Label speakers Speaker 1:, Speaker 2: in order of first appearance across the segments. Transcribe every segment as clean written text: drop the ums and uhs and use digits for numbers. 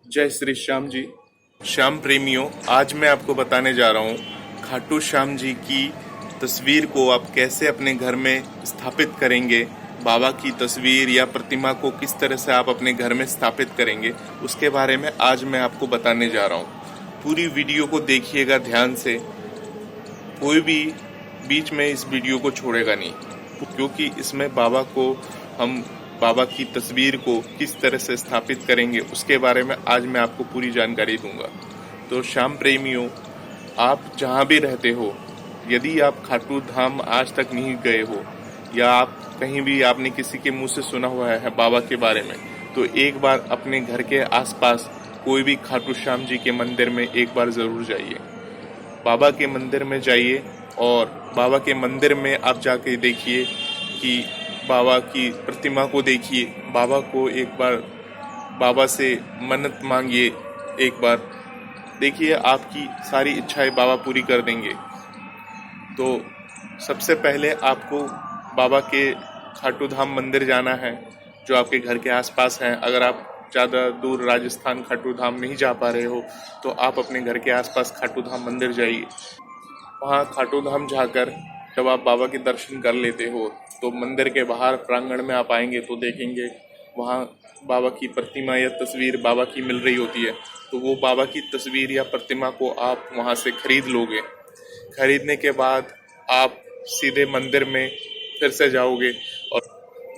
Speaker 1: जय श्री श्याम जी। श्याम प्रेमियों, आज मैं आपको बताने जा रहा हूँ खाटू श्याम जी की तस्वीर को आप कैसे अपने घर में स्थापित करेंगे। बाबा की तस्वीर या प्रतिमा को किस तरह से आप अपने घर में स्थापित करेंगे, उसके बारे में आज मैं आपको बताने जा रहा हूँ। पूरी वीडियो को देखिएगा ध्यान से, कोई भी बीच में इस वीडियो को छोड़ेगा नहीं, क्योंकि इसमें बाबा की तस्वीर को किस तरह से स्थापित करेंगे उसके बारे में आज मैं आपको पूरी जानकारी दूंगा। तो श्याम प्रेमियों, आप जहां भी रहते हो, यदि आप खाटू धाम आज तक नहीं गए हो या आप कहीं भी आपने किसी के मुंह से सुना हुआ है बाबा के बारे में, तो एक बार अपने घर के आसपास कोई भी खाटू श्याम जी के मंदिर में एक बार जरूर जाइए। बाबा के मंदिर में जाइए और बाबा के मंदिर में आप जाके देखिए कि बाबा की प्रतिमा को देखिए, बाबा को एक बार बाबा से मन्नत मांगिए, एक बार देखिए आपकी सारी इच्छाएं बाबा पूरी कर देंगे। तो सबसे पहले आपको बाबा के खाटू धाम मंदिर जाना है जो आपके घर के आसपास है। अगर आप ज़्यादा दूर राजस्थान खाटू धाम नहीं जा पा रहे हो तो आप अपने घर के आसपास खाटू धाम मंदिर जाइए। वहाँ खाटू धाम जाकर जब आप बाबा के दर्शन कर लेते हो तो मंदिर के बाहर प्रांगण में आप आएंगे तो देखेंगे वहाँ बाबा की प्रतिमा या तस्वीर बाबा की मिल रही होती है। तो वो बाबा की तस्वीर या प्रतिमा को आप वहाँ से खरीद लोगे। खरीदने के बाद आप सीधे मंदिर में फिर से जाओगे और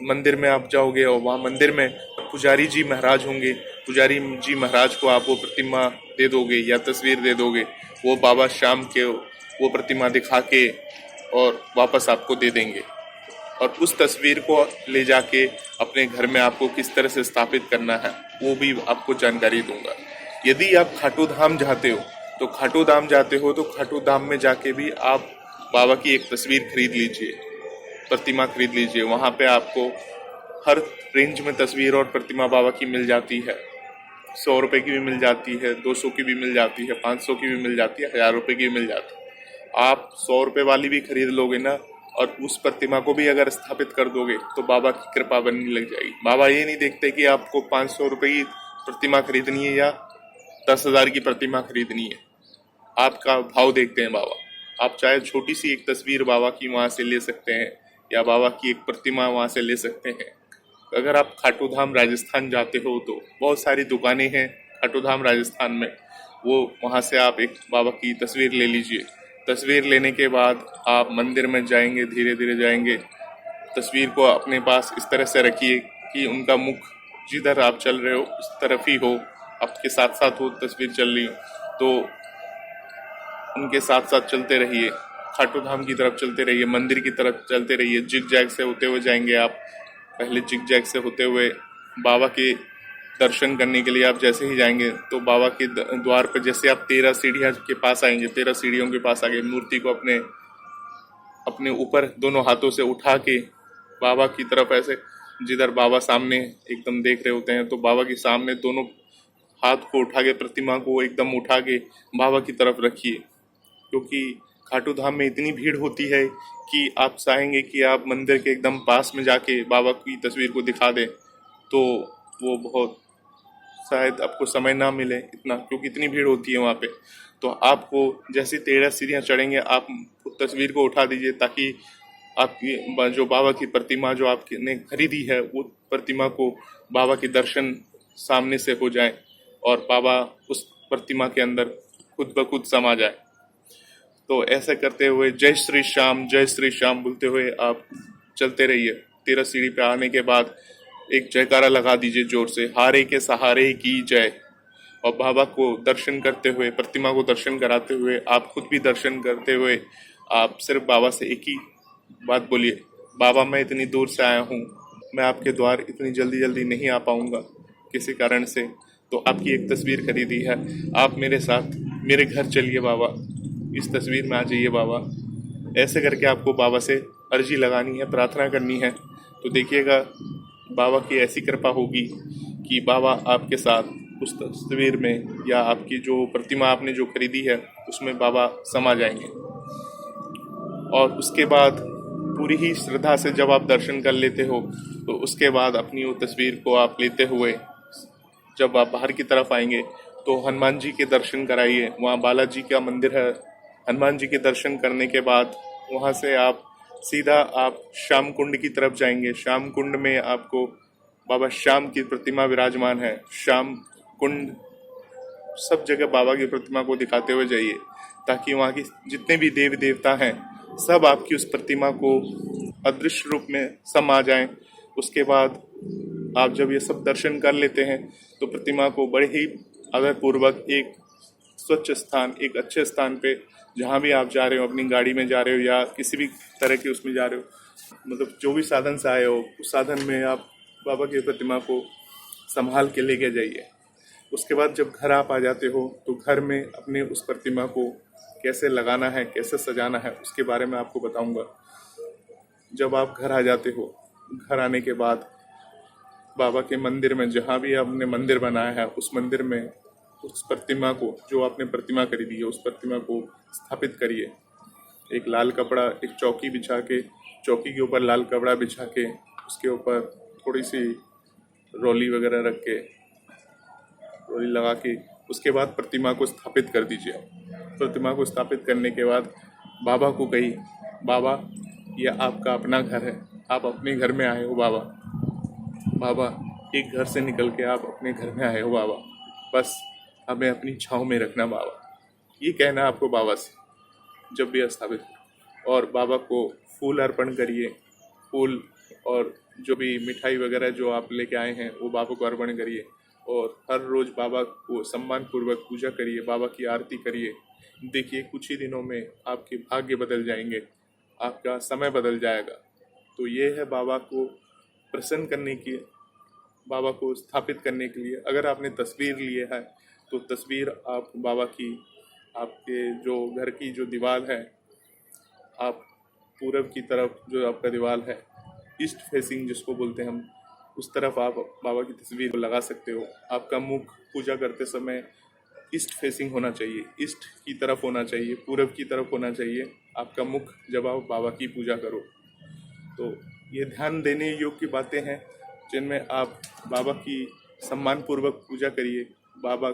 Speaker 1: मंदिर में आप जाओगे और वहाँ मंदिर में पुजारी जी महाराज होंगे। पुजारी जी महाराज को आप वो प्रतिमा दे दोगे या तस्वीर दे दोगे। वो बाबा श्याम के वो प्रतिमा दिखा के और वापस आपको दे देंगे। और उस तस्वीर को ले जाके अपने घर में आपको किस तरह से स्थापित करना है वो भी आपको जानकारी दूंगा। यदि आप खाटू धाम जाते हो तो खाटू धाम में जाके भी आप बाबा की एक तस्वीर खरीद लीजिए, प्रतिमा खरीद लीजिए। वहाँ पे आपको हर रेंज में तस्वीर और प्रतिमा बाबा की मिल जाती है। 100 रुपए की भी मिल जाती है, 200 की भी मिल जाती है, 500 की भी मिल जाती है, 1000 रुपए की भी मिल जाती है। आप 100 रुपए वाली भी खरीद लोगे ना और उस प्रतिमा को भी अगर स्थापित कर दोगे तो बाबा की कृपा बनने लग जाएगी। बाबा ये नहीं देखते कि आपको 500 रुपए की प्रतिमा खरीदनी है या 10,000 की प्रतिमा खरीदनी है, आपका भाव देखते हैं बाबा। आप चाहे छोटी सी एक तस्वीर बाबा की वहाँ से ले सकते हैं या बाबा की एक प्रतिमा वहाँ से ले सकते हैं। अगर आप खाटू धाम राजस्थान जाते हो तो बहुत सारी दुकानें हैं खाटू धाम राजस्थान में, वो वहाँ से आप एक बाबा की तस्वीर ले लीजिए। तस्वीर लेने के बाद आप मंदिर में जाएंगे, धीरे धीरे जाएंगे। तस्वीर को अपने पास इस तरह से रखिए कि उनका मुख जिधर आप चल रहे हो उस तरफ ही हो, आपके साथ साथ हो तस्वीर चल रही हो तो उनके साथ साथ चलते रहिए, खाटू धाम की तरफ चलते रहिए, मंदिर की तरफ चलते रहिए। जिग जैग से होते हुए जाएंगे आप। पहले जिग जैग से होते हुए बाबा के दर्शन करने के लिए आप जैसे ही जाएंगे तो बाबा के द्वार पर जैसे आप 13 सीढ़ियों के पास आएंगे, 13 सीढ़ियों के पास आगे मूर्ति को अपने ऊपर दोनों हाथों से उठा के बाबा की तरफ ऐसे, जिधर बाबा सामने एकदम देख रहे होते हैं तो बाबा के सामने दोनों हाथ को उठा के प्रतिमा को एकदम उठा के बाबा की तरफ रखिए। क्योंकि खाटू धाम में इतनी भीड़ होती है कि आप चाहेंगे कि आप मंदिर के एकदम पास में जाके बाबा की तस्वीर को दिखा दें तो वो बहुत शायद आपको समय ना मिले इतना, क्योंकि इतनी भीड़ होती है वहाँ पे। तो आपको जैसे 13 सीढ़ियाँ चढ़ेंगे आप तस्वीर को उठा दीजिए ताकि आपकी जो बाबा की प्रतिमा जो आपने खरीदी है वो प्रतिमा को बाबा के दर्शन सामने से हो जाए और बाबा उस प्रतिमा के अंदर खुद ब खुद समा जाए। तो ऐसा करते हुए जय श्री श्याम बोलते हुए आप चलते रहिए। 13 सीढ़ी पे आने के बाद एक जयकारा लगा दीजिए जोर से, हारे के सहारे की जय। और बाबा को दर्शन करते हुए, प्रतिमा को दर्शन कराते हुए, आप खुद भी दर्शन करते हुए आप सिर्फ बाबा से एक ही बात बोलिए, बाबा मैं इतनी दूर से आया हूँ, मैं आपके द्वार इतनी जल्दी जल्दी नहीं आ पाऊँगा किसी कारण से, तो आपकी एक तस्वीर खरीदी है, आप मेरे साथ मेरे घर चलिए बाबा, इस तस्वीर में आ जाइए बाबा। ऐसे करके आपको बाबा से अर्जी लगानी है, प्रार्थना करनी है। तो देखिएगा बाबा की ऐसी कृपा होगी कि बाबा आपके साथ उस तस्वीर में या आपकी जो प्रतिमा आपने जो खरीदी है उसमें बाबा समा जाएंगे। और उसके बाद पूरी ही श्रद्धा से जब आप दर्शन कर लेते हो तो उसके बाद अपनी वो तस्वीर को आप लेते हुए जब आप बाहर की तरफ आएंगे तो हनुमान जी के दर्शन कराइए, वहाँ बालाजी का मंदिर है। हनुमान जी के दर्शन करने के बाद वहाँ से आप सीधा आप श्याम कुंड की तरफ जाएंगे। श्याम कुंड में आपको बाबा श्याम की प्रतिमा विराजमान है। श्याम कुंड सब जगह बाबा की प्रतिमा को दिखाते हुए जाइए, ताकि वहाँ की जितने भी देवी देवता हैं सब आपकी उस प्रतिमा को अदृश्य रूप में समा जाएं। उसके बाद आप जब ये सब दर्शन कर लेते हैं तो प्रतिमा को बड़े ही आदर पूर्वक एक स्वच्छ स्थान, एक अच्छे स्थान पे, जहाँ भी आप जा रहे हो, अपनी गाड़ी में जा रहे हो या किसी भी तरह के उसमें जा रहे हो, मतलब जो भी साधन से आए हो उस साधन में आप बाबा की प्रतिमा को संभाल के लेके जाइए। उसके बाद जब घर आप आ जाते हो तो घर में अपने उस प्रतिमा को कैसे लगाना है, कैसे सजाना है, उसके बारे में आपको बताऊंगा। जब आप घर आ जाते हो, घर आने के बाद बाबा के मंदिर में, जहाँ भी आपने मंदिर बनाया है उस मंदिर में उस प्रतिमा को, जो आपने प्रतिमा खरीदी है उस प्रतिमा को स्थापित करिए। एक लाल कपड़ा, एक चौकी बिछा के, चौकी के ऊपर लाल कपड़ा बिछा के उसके ऊपर थोड़ी सी रोली वगैरह रख के, रोली लगा के उसके बाद प्रतिमा को स्थापित कर दीजिए। प्रतिमा को स्थापित करने के बाद बाबा को कही, बाबा यह आपका अपना घर है, आप अपने घर में आए हो बाबा। बाबा एक घर से निकल के आप अपने घर में आए हो बाबा, बस हमें अपनी छाँव में रखना बाबा। ये कहना आपको बाबा से जब भी स्थापित हो। और बाबा को फूल अर्पण करिए, फूल और जो भी मिठाई वगैरह जो आप लेके आए हैं वो बाबा को अर्पण करिए। और हर रोज़ बाबा को सम्मान पूर्वक पूजा करिए, बाबा की आरती करिए। देखिए कुछ ही दिनों में आपके भाग्य बदल जाएंगे, आपका समय बदल जाएगा। तो ये है बाबा को प्रसन्न करने की, बाबा को स्थापित करने के लिए। अगर आपने तस्वीर लिए है तो तस्वीर आप बाबा की, आपके जो घर की जो दीवार है, आप पूरब की तरफ जो आपका दीवार है, ईस्ट फेसिंग जिसको बोलते हैं हम, उस तरफ आप बाबा की तस्वीर को लगा सकते हो। आपका मुख पूजा करते समय ईस्ट फेसिंग होना चाहिए, ईस्ट की तरफ होना चाहिए, पूरब की तरफ होना चाहिए आपका मुख जब आप बाबा की पूजा करो। तो ये ध्यान देने योग्य बातें हैं जिनमें आप बाबा की सम्मान पूर्वक पूजा करिए, बाबा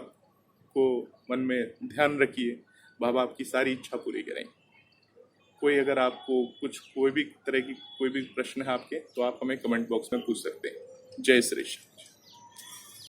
Speaker 1: को मन में ध्यान रखिए, बाबा आपकी सारी इच्छा पूरी करें। कोई अगर आपको कोई भी तरह की कोई भी प्रश्न है आपके, तो आप हमें कमेंट बॉक्स में पूछ सकते हैं। जय श्री कृष्ण।